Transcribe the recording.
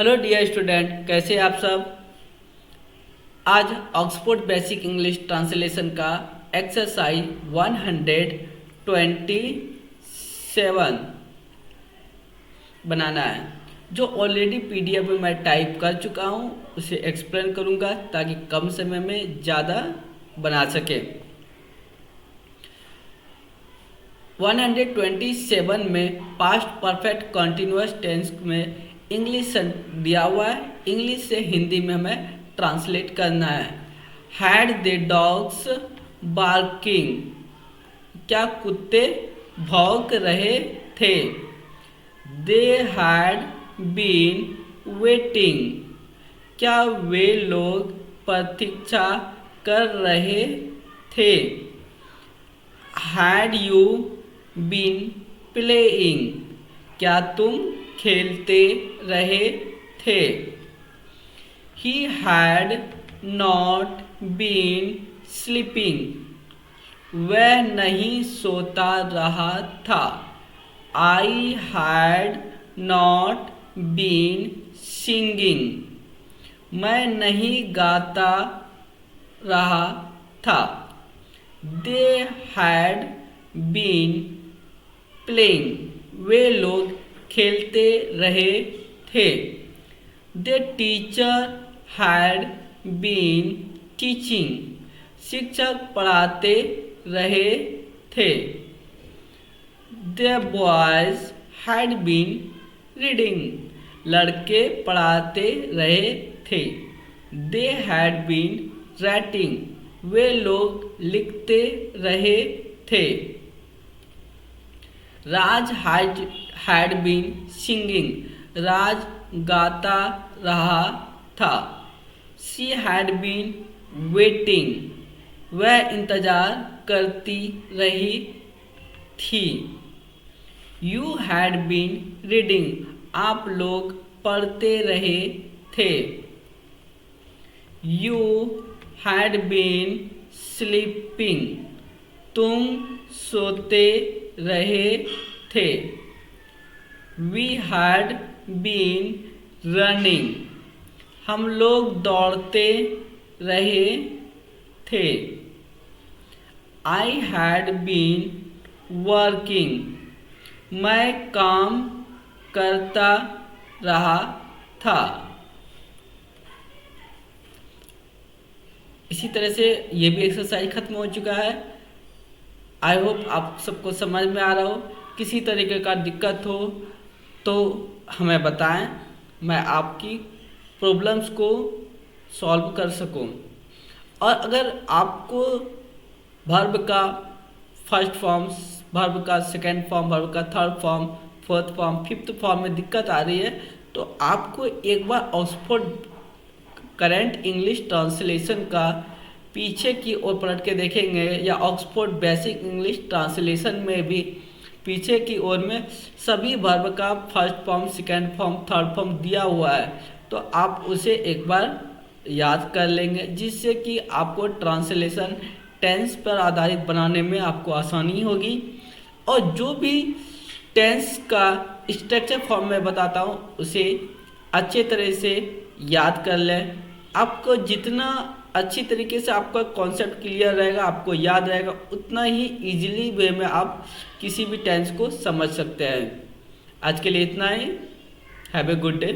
Hello dear student, कैसे आप सब। आज ऑक्सफोर्ड बेसिक इंग्लिश ट्रांसलेशन का एक्सरसाइज 127 बनाना है, जो ऑलरेडी पीडीएफ में मैं टाइप कर चुका हूँ। उसे एक्सप्लेन करूँगा ताकि कम समय में ज़्यादा बना सके। 127 में पास्ट परफेक्ट कॉन्टिन्यूअस टेंस में इंग्लिश दिया हुआ है। इंग्लिश से हिंदी में हमें ट्रांसलेट करना है। हैड दे डॉग्स बार्किंग, क्या कुत्ते भौंक रहे थे। दे हैड बीन वेटिंग, क्या वे लोग प्रतीक्षा कर रहे थे। हैड यू बीन प्लेइंग, क्या तुम खेलते रहे थे। He had not been sleeping, वह नहीं सोता रहा था। I had not been singing, मैं नहीं गाता रहा था। दे हैड बीन प्लेइंग, वे लोग खेलते रहे थे। The teacher had been teaching, शिक्षक पढ़ाते रहे थे। The boys had been reading, लड़के पढ़ाते रहे थे। दे हैड बीन राइटिंग, वे लोग लिखते रहे थे। Raj had been singing, Raj गाता रहा था। शी हैड बीन वेटिंग, वह इंतजार करती रही थी। यू हैड बीन रीडिंग, आप लोग पढ़ते रहे थे। यू हैड बीन स्लीपिंग, तुम सोते रहे थे। वी हैड बीन रनिंग, हम लोग दौड़ते रहे थे। आई हैड बीन वर्किंग, मैं काम करता रहा था। इसी तरह से ये भी एक्सरसाइज खत्म हो चुका है। आई होप आप सबको समझ में आ रहा हो। किसी तरीके का दिक्कत हो तो हमें बताएं, मैं आपकी प्रॉब्लम्स को सॉल्व कर सकूं। और अगर आपको वर्ब का फर्स्ट फॉर्म, वर्ब का सेकंड फॉर्म, वर्ब का third form, fourth form, fifth form में दिक्कत आ रही है तो आपको एक बार ऑक्सफोर्ड करंट इंग्लिश ट्रांसलेशन का पीछे की ओर पलट के देखेंगे, या ऑक्सफोर्ड बेसिक इंग्लिश ट्रांसलेशन में भी पीछे की ओर में सभी वर्ब का first form, second form, third form दिया हुआ है, तो आप उसे एक बार याद कर लेंगे, जिससे कि आपको ट्रांसलेशन टेंस पर आधारित बनाने में आपको आसानी होगी। और जो भी टेंस का स्ट्रक्चर फॉर्म में बताता हूँ उसे अच्छे तरह से याद कर लें। आपको जितना अच्छी तरीके से आपका कॉन्सेप्ट क्लियर रहेगा, आपको याद रहेगा, उतना ही इजीली वे में आप किसी भी टेंस को समझ सकते हैं। आज के लिए इतना ही। Have a good day.